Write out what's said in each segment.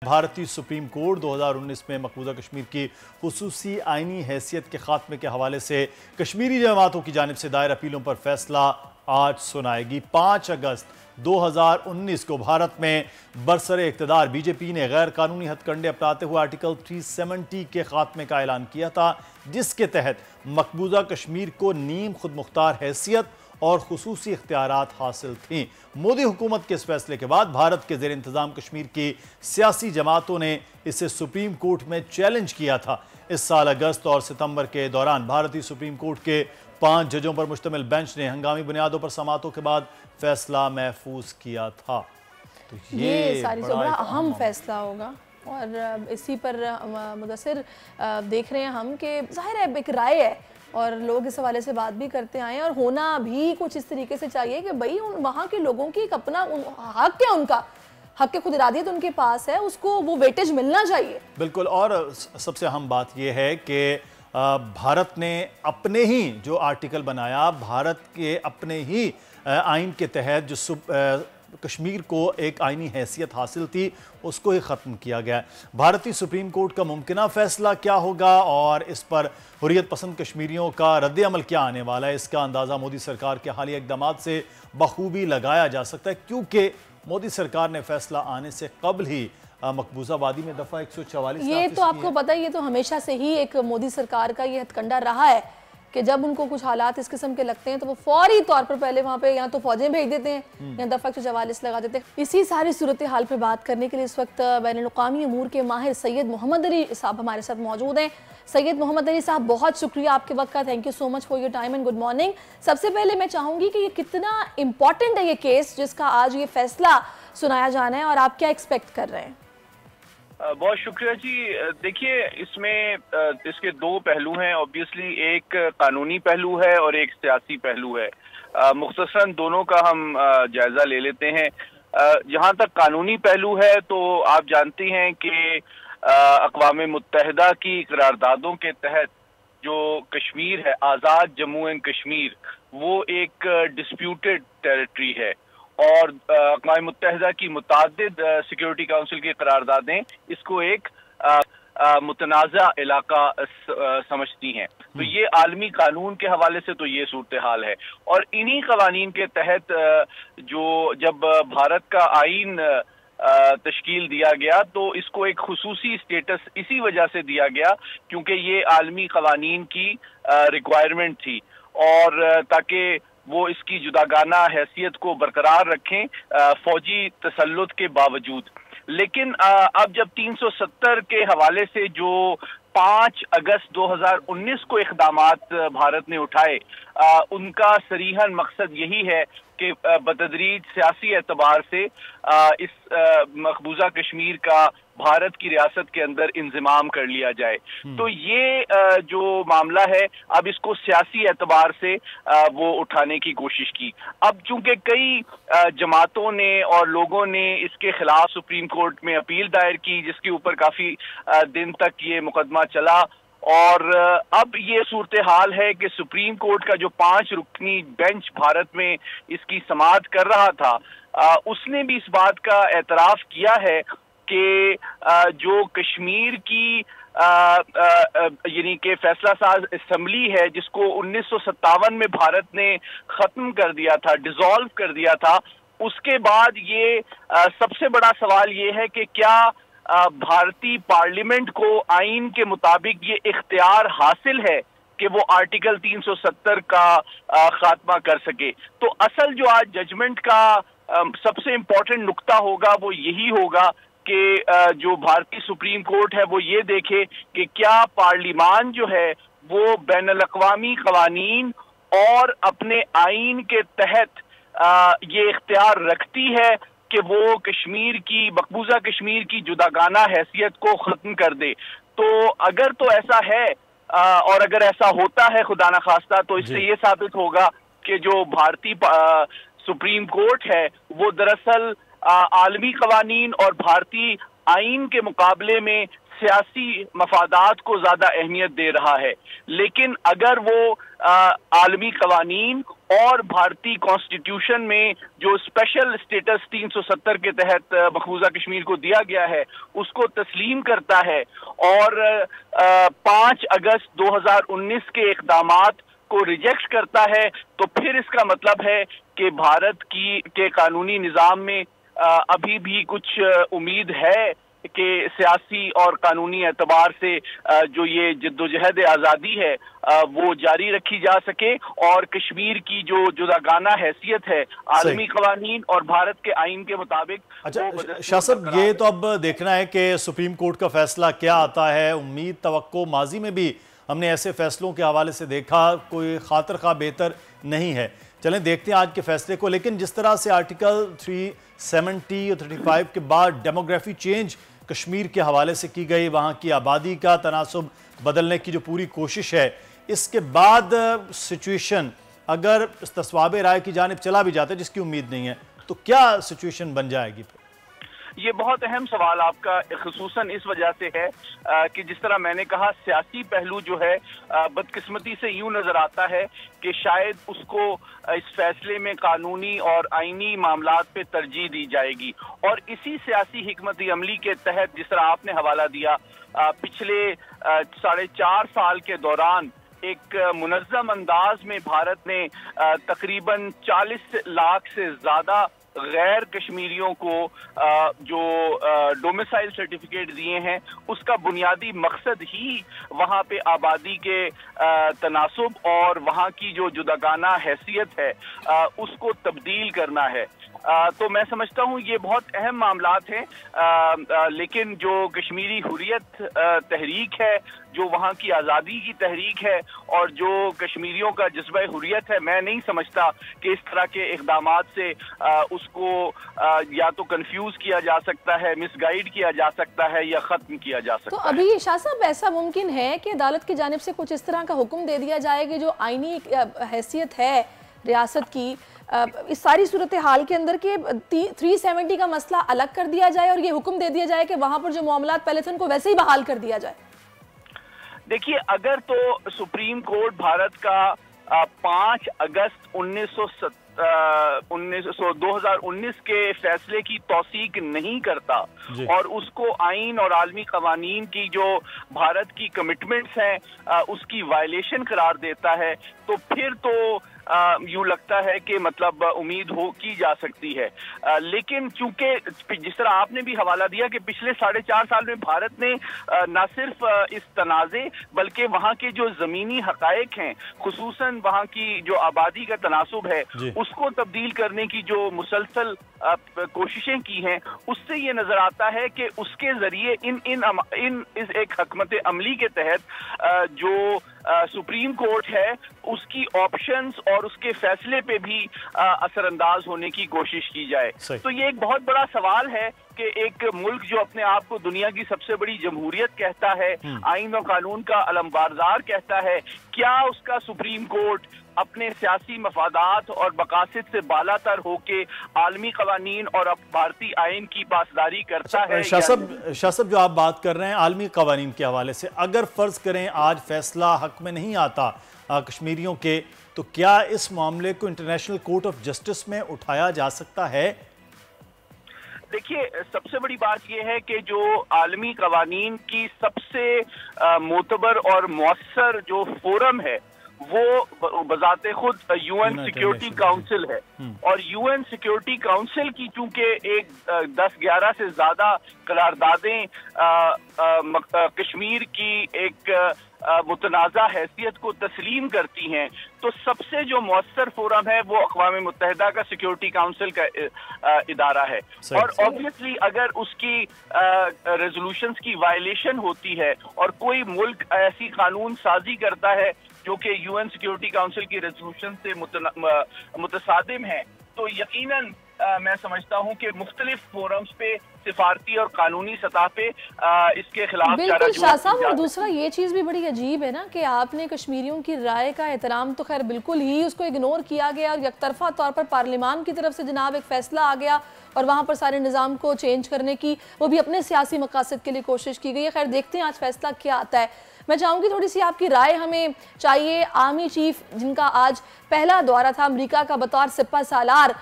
بھارتی supreme court 2019 میں مقبوضہ کشمیر کی خصوصی آئینی حیثیت کے خاتمے کے حوالے سے کشمیری جماعتوں کی جانب سے دائر اپیلوں پر فیصلہ آج سنائے گی۔ 5 اگست 2019 کو بھارت میں برسر اقتدار بی جے پی نے غیر قانونی ہتھ کنڈے اپناتے ہوئے آرٹیکل 370 کے خاتمے کا اعلان کیا تھا، جس کے تحت مقبوضہ کشمیر کو نیم خود مختار حیثیت اور خصوصی اختیارات حاصل تھیں۔ مودی حکومت کے اس فیصلے کے بعد بھارت کے زیر انتظام کشمیر کی سیاسی جماعتوں نے اسے سپریم کورٹ میں چیلنج کیا تھا۔ اس سال اگست اور ستمبر کے دوران بھارتی سپریم کورٹ کے 5 ججوں پر مشتمل بینچ نے ہنگامی بنیادوں پر سماعتوں کے بعد فیصلہ محفوظ کیا تھا۔ تو یہ ساری بڑا اہم فیصلہ ہوگا اور اسی پر مدثر دیکھ رہے ہیں ہم کہ ظاہر ہے ایک رائے ہے اور لوگ اس حوالے سے بات بھی کرتے آئے ہیں اور ہونا بھی کچھ اس طریقے سے چاہیے کہ بھئی وہاں کے لوگوں کی ایک اپنا حق ہے، ان کا حق خود ارادیت ان کے پاس ہے، اس کو وہ ویٹیج ملنا چاہیے۔ بالکل، اور سب سے اہم بات یہ ہے کہ بھارت نے اپنے ہی جو آرٹیکل بنایا، بھارت کے اپنے ہی آئین کے تحت جو کشمیر کو ایک آئینی حیثیت حاصل تھی، اس کو ہی ختم کیا گیا ہے۔ بھارتی سپریم کورٹ کا ممکنہ فیصلہ کیا ہوگا اور اس پر حریت پسند کشمیریوں کا رد عمل کیا آنے والا ہے، اس کا اندازہ مودی سرکار کے حالیہ اقدامات سے بخوبی لگایا جا سکتا ہے، کیونکہ مودی سرکار نے فیصلہ آنے سے قبل ہی مقبوضہ وادی میں دفعہ 144 یہ تو آپ کو پتہ ہے، یہ تو ہمیشہ سے ہی ایک مودی سرکار کا یہ ہتھ کنڈا رہا ہے کہ جب ان کو کچھ حالات اس قسم کے لگتے ہیں تو وہ فوری طور پر پہلے وہاں پہ یا تو فوجیں بھیج دیتے ہیں یا دفعہ 144 لگا دیتے ہیں۔ اسی ساری صورتحال پہ بات کرنے کے لیے اس وقت بین الاقوامی امور کے ماہر سید محمد علی صاحب ہمارے ساتھ موجود ہیں۔ سید محمد علی صاحب، بہت شکریہ آپ کے وقت کا، thank you so much for your time and good morning. سب سے پہلے میں چاہوں گی کہ یہ کتنا امپورٹنٹ ہے یہ کیس جس کا آج یہ فیصلہ سنایا جانا ہے اور آپ کیا ایکسپیکٹ کر رہے ہیں؟ بہت شکریہ جی۔ دیکھیے، اس میں اس کے 2 پہلو ہیں۔ اوبیسلی ایک قانونی پہلو ہے اور ایک سیاسی پہلو ہے۔ مختصراً دونوں کا ہم جائزہ لے لیتے ہیں۔ جہاں تک قانونی پہلو ہے تو آپ جانتے ہیں کہ اقوام متحدہ کی قراردادوں کے تحت جو کشمیر ہے، آزاد جموں اینڈ کشمیر، وہ ایک ڈسپیوٹڈ ٹیریٹری ہے اور اقوام متحدہ کی متعدد سیکیورٹی کونسل کی قراردادیں اس کو ایک متنازع علاقہ سمجھتی ہیں۔ تو یہ عالمی قانون کے حوالے سے تو یہ صورتحال ہے اور انہی قوانین کے تحت جب بھارت کا آئین تشکیل دیا گیا تو اس کو ایک خصوصی سٹیٹس اسی وجہ سے دیا گیا کیونکہ یہ عالمی قوانین کی ریکوائرمنٹ تھی اور تاکہ وہ اس کی جداگانہ حیثیت کو برقرار رکھیں فوجی تسلط کے باوجود۔ لیکن اب جب 370 کے حوالے سے جو 5 اگست 2019 کو اقدامات بھارت نے اٹھائے، ان کا صریحاً مقصد یہی ہے کہ بتدریج سیاسی اعتبار سے اس مقبوضہ کشمیر کا بھارت کی ریاست کے اندر انضمام کر لیا جائے۔ تو یہ جو معاملہ ہے اب اس کو سیاسی اعتبار سے وہ اٹھانے کی کوشش کی۔ اب چونکہ کئی جماعتوں نے اور لوگوں نے اس کے خلاف سپریم کورٹ میں اپیل دائر کی، جس کے اوپر کافی دن تک یہ مقدمہ چلا، اور اب یہ صورتحال ہے کہ سپریم کورٹ کا جو 5 رکنی بینچ بھارت میں اس کی سماعت کر رہا تھا، اس نے بھی اس بات کا اعتراف کیا ہے کہ جو کشمیر کی یعنی کہ فیصلہ ساز اسمبلی ہے، جس کو 1957 میں بھارت نے ختم کر دیا تھا، ڈیزالو کر دیا تھا، اس کے بعد یہ سب سے بڑا سوال یہ ہے کہ کیا بھارتی پارلیمنٹ کو آئین کے مطابق یہ اختیار حاصل ہے کہ وہ آرٹیکل 370 کا خاتمہ کر سکے۔ تو اصل جو آج ججمنٹ کا سب سے امپورٹنٹ نقطہ ہوگا وہ یہی ہوگا کہ جو بھارتی سپریم کورٹ ہے وہ یہ دیکھے کہ کیا پارلیمان جو ہے وہ بین الاقوامی قوانین اور اپنے آئین کے تحت یہ اختیار رکھتی ہے کہ وہ کشمیر کی مقبوضہ کشمیر کی جداگانہ حیثیت کو ختم کر دے۔ تو اگر تو ایسا ہے اور اگر ایسا ہوتا ہے خدا نخواستہ، تو اس سے یہ ثابت ہوگا کہ جو بھارتی سپریم کورٹ ہے وہ دراصل عالمی قوانین اور بھارتی آئین کے مقابلے میں سیاسی مفادات کو زیادہ اہمیت دے رہا ہے۔ لیکن اگر وہ عالمی قوانین और भारतीय कॉन्स्टिट्यूशन में जो स्पेशल स्टेटस 370 के तहत मकबूजा कश्मीर को दिया गया है उसको तस्लीम करता है और 5 अगस्त 2019 के इक़दामात को रिजेक्ट करता है, तो फिर इसका मतलब है कि भारत के कानूनी निज़ाम में अभी भी कुछ उम्मीद है कि सियासी और कानूनी एतबार से जो ये जद्दोजहद आज़ादी है वो जारी रखी जा सके और कश्मीर की जो जुदागाना हैसियत है आलमी कवानीन और भारत के आइन के मुताबिक। अच्छा शाह साहब, ये तो अब देखना है कि सुप्रीम कोर्ट का फैसला क्या आता है। उम्मीद तवक्को माजी में भी हमने ऐसे फैसलों के हवाले से देखा, कोई खातिर खा बेहतर नहीं है। चलें देखते हैं आज के फैसले को। लेकिन जिस तरह से आर्टिकल 370 और 35 के बाद डेमोग्राफी चेंज कश्मीर के हवाले से की गई, वहाँ की आबादी का तनासुब बदलने की जो पूरी कोशिश है, इसके बाद सिचुएशन अगर इस्तिस्वाब राय की जानिब चला भी जाता है, जिसकी उम्मीद नहीं है, तो क्या सिचुएशन बन जाएगी? ये बहुत अहम सवाल आपका ख़ुसूसन इस वजह से है कि जिस तरह मैंने कहा सियासी पहलू जो है बदकिस्मती से यूं नज़र आता है कि शायद उसको इस फैसले में कानूनी और आईनी मामलात पे तरजीह दी जाएगी और इसी सियासी हिकमत अमली के तहत जिस तरह आपने हवाला दिया पिछले 4.5 साल के दौरान एक मुनज़्ज़म अंदाज में भारत ने तकरीबन 40 लाख से ज़्यादा गैर कश्मीरियों को जो डोमिसाइल सर्टिफिकेट दिए हैं, उसका बुनियादी मकसद ही वहाँ पे आबादी के तनासुब और वहाँ की जो जुदागाना हैसियत है उसको तब्दील करना है। तो मैं समझता हूँ ये बहुत अहम मामलात हैं, लेकिन जो कश्मीरी हुर्रियत तहरीक है, जो वहाँ की आज़ादी की तहरीक है और जो कश्मीरियों का जज्बा हुर्रियत है, मैं नहीं समझता कि इस तरह के इक़दामात से उसको या तो कंफ्यूज किया जा सकता है, मिसगाइड किया जा सकता है या ख़त्म किया जा सकता है। तो अभी शाह साहब ऐसा मुमकिन है कि अदालत की जानिब से कुछ इस तरह का हुक्म दे दिया जाए कि जो आईनी हैसियत है रियासत की, इस सारी सूरत हाल के अंदर के 370 का मसला अलग कर दिया जाए और ये हुक्म दे दिया जाए कि वहां पर जो मामलात पहले थे उनको वैसे ही बहाल कर दिया जाए? देखिए, अगर तो सुप्रीम कोर्ट भारत का 5 अगस्त 2019 के फैसले की तौसीक नहीं करता और उसको आइन और आलमी कवानीन की जो भारत की कमिटमेंट्स हैं उसकी वायलेशन करार देता है, तो फिर तो यूं लगता है कि मतलब उम्मीद हो की जा सकती है। लेकिन चूंकि जिस तरह आपने भी हवाला दिया कि पिछले 4.5 साल में भारत ने न सिर्फ इस तनाज़े बल्कि वहाँ के जो ज़मीनी हक़ाइक़ हैं, खुसूसन वहाँ की जो आबादी का तनासुब है, उसको तब्दील करने की जो मुसलसल कोशिशें की हैं, उससे ये नजर आता है कि उसके जरिए इस एक हकमत अमली के तहत जो सुप्रीम कोर्ट है उसकी ऑप्शंस और उसके फैसले पे भी असरअंदाज होने की कोशिश की जाए। तो ये एक बहुत बड़ा सवाल है कि एक मुल्क जो अपने आप को दुनिया की सबसे बड़ी जमहूरियत कहता है, आइन और कानून का अलमबारदार कहता है, क्या उसका सुप्रीम कोर्ट अपने सियासी मफादात और मकासद से बालातर होके आलमी कवानीन और भारतीय आइन की पासदारी करता है? शाह साहब, जो आप बात कर रहे हैं आलमी कवानीन के हवाले से, अगर फर्ज करें आज फैसला हक में नहीं आता कश्मीरियों के, तो क्या इस मामले को इंटरनेशनल कोर्ट ऑफ जस्टिस में उठाया जा सकता है? देखिए, सबसे बड़ी बात यह है कि जो आलमी कवानीन की सबसे मोतबर और मौसर जो फोरम है वो बजाते खुद यूएन सिक्योरिटी काउंसिल है और यूएन सिक्योरिटी काउंसिल की चूंकि एक 10-11 से ज्यादा करारदादें कश्मीर की एक मुतनाज़ा हैसियत को तस्लीम करती हैं, तो सबसे जो मौसर फोरम है वो अक़वाम मुत्तहिदा का सिक्योरिटी काउंसिल का इदारा है और ऑब्वियसली अगर उसकी रेजोल्यूशंस की वायलेशन होती है और कोई मुल्क ऐसी कानून साजी करता है जो कि यूएन सिक्योरिटी काउंसिल की रेजोल्यूशन से मुतसादिम है, तो यकीनन मैं समझता हूं कि मुख्तलिफ फोरम्स पे सिफारती और कानूनी सतह पे इसके खिलाफ बिल्कुल शाह साहब। और दूसरा ये चीज़ भी बड़ी अजीब है ना कि आपने कश्मीरियों की राय का एहतराम तो खैर बिल्कुल ही उसको इग्नोर किया गया और यकतरफा तौर पर पार्लिमान की तरफ से जनाब एक फैसला आ गया और वहाँ पर सारे निज़ाम को चेंज करने की, वो भी अपने सियासी मकासद के लिए कोशिश की गई है। खैर देखते हैं आज फैसला क्या आता है। मैं चाहूँगी थोड़ी सी आपकी राय हमें चाहिए। आर्मी चीफ जिनका आज पहला दौरा था अमेरिका का बतौर सिपह सालार,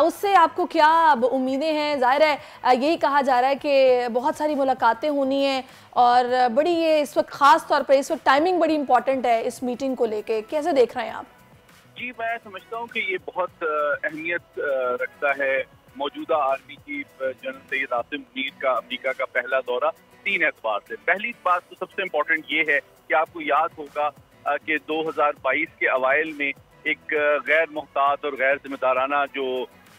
उससे आपको क्या उम्मीदें हैं? ज़ाहिर है यही कहा जा रहा है कि बहुत सारी मुलाकातें होनी हैं और बड़ी ये इस वक्त ख़ास तौर पर इस वक्त टाइमिंग बड़ी इंपॉर्टेंट है इस मीटिंग को लेके, कैसे देख रहे हैं आप? जी, मैं समझता हूँ कि ये बहुत अहमियत रखता है मौजूदा army chief general Syed Asim Munir का अमेरिका का पहला दौरा 3 एतबार से। पहली बात तो सबसे इम्पोर्टेंट ये है कि आपको याद होगा कि 2022 के अवाइल में एक गैर मुहतात और गैर जिम्मेदाराना जो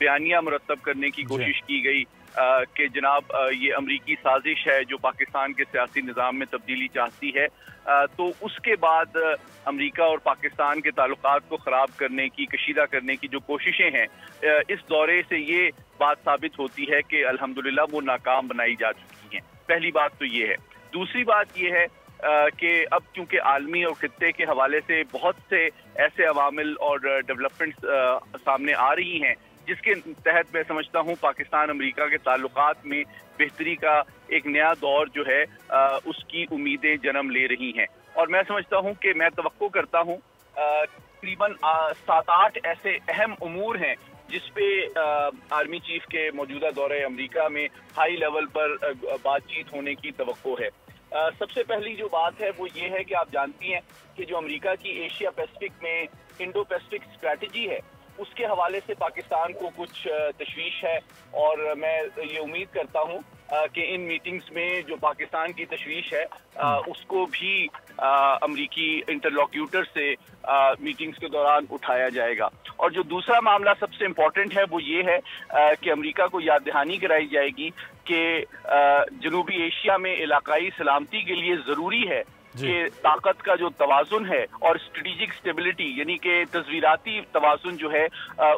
बयानिया मुरतब करने की कोशिश की गई कि जनाब ये अमरीकी साजिश है जो पाकिस्तान के सियासी निज़ाम में तब्दीली चाहती है, तो उसके बाद अमेरिका और पाकिस्तान के ताल्लुकात को ख़राब करने की, कशीदा करने की जो कोशिशें हैं, इस दौरे से ये बात साबित होती है कि अल्हम्दुलिल्लाह वो नाकाम बनाई जा चुकी हैं। पहली बात तो ये है। दूसरी बात ये है कि अब क्योंकि आलमी और खित्ते के हवाले से बहुत से ऐसे अवामिल और डेवलपमेंट्स सामने आ रही हैं जिसके तहत मैं समझता हूँ पाकिस्तान अमेरिका के ताल्लुकात में बेहतरी का एक नया दौर जो है उसकी उम्मीदें जन्म ले रही हैं। और मैं समझता हूँ कि मैं तवक्को करता हूँ तकरीबन 7-8 ऐसे अहम उमूर हैं जिस पे आर्मी चीफ के मौजूदा दौरे अमेरिका में हाई लेवल पर बातचीत होने की तवक्को है। सबसे पहली जो बात है वो ये है कि आप जानती हैं कि जो अमेरिका की एशिया पैसिफिक में इंडो पैसिफिक स्ट्रैटेजी है उसके हवाले से पाकिस्तान को कुछ तशवीश है और मैं ये उम्मीद करता हूँ कि इन मीटिंग्स में जो पाकिस्तान की तशवीश है उसको भी अमरीकी इंटरलॉक्यूटर से मीटिंग्स के दौरान उठाया जाएगा। और जो दूसरा मामला सबसे इम्पोर्टेंट है वो ये है कि अमेरिका को याद दहानी कराई जाएगी कि जनूबी एशिया में इलाकाई सलामती के लिए ज़रूरी है कि ताकत का जो तवाज़ुन है और स्ट्रेटेजिक स्टेबिलिटी यानी कि तस्वीराती तवाज़ुन जो है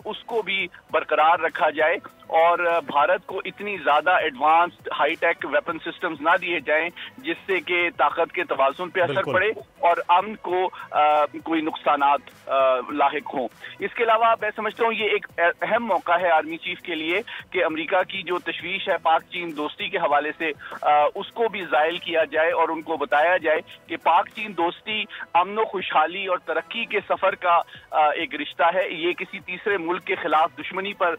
उसको भी बरकरार रखा जाए और भारत को इतनी ज़्यादा एडवांस्ड हाईटेक वेपन सिस्टम्स ना दिए जाएं जिससे कि ताकत के तवाज़ुन पे असर पड़े और अमन को कोई नुकसानात लाहिक हों। इसके अलावा मैं समझता हूँ ये एक अहम मौका है आर्मी चीफ के लिए कि अमेरिका की जो तशवीश है पाक चीन दोस्ती के हवाले से उसको भी ज़ायल किया जाए और उनको बताया जाए कि पाक चीन दोस्ती अमन खुशहाली और तरक्की के सफ़र का एक रिश्ता है, ये किसी तीसरे मुल्क के खिलाफ दुश्मनी पर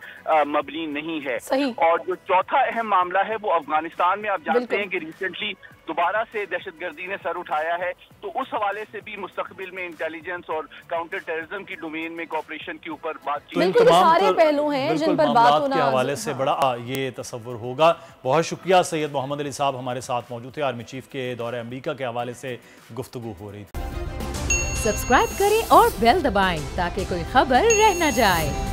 मबनी नहीं है। और जो चौथा अहम मामला है वो अफगानिस्तान में आप जानते हैं कि रिसेंटली दोबारा से दहशतगर्दी ने सर उठाया है, तो उस हवाले से भी मुस्तकबिल में इंटेलिजेंस और काउंटर टेररिज्म की डोमेन में कोऑपरेशन के ऊपर बातचीत बिल्कुल सारे पहलू हैं जिन पर बात होना के हवाले से बड़ा ये तसव्वुर होगा। बहुत शुक्रिया सैयद मोहम्मद अली साहब हमारे साथ मौजूद थे। आर्मी चीफ के दौरे अमेरिका के हवाले से गुफ्तगू हो रही थी। सब्सक्राइब करें और बेल दबाएं ताकि कोई खबर रह न जाए।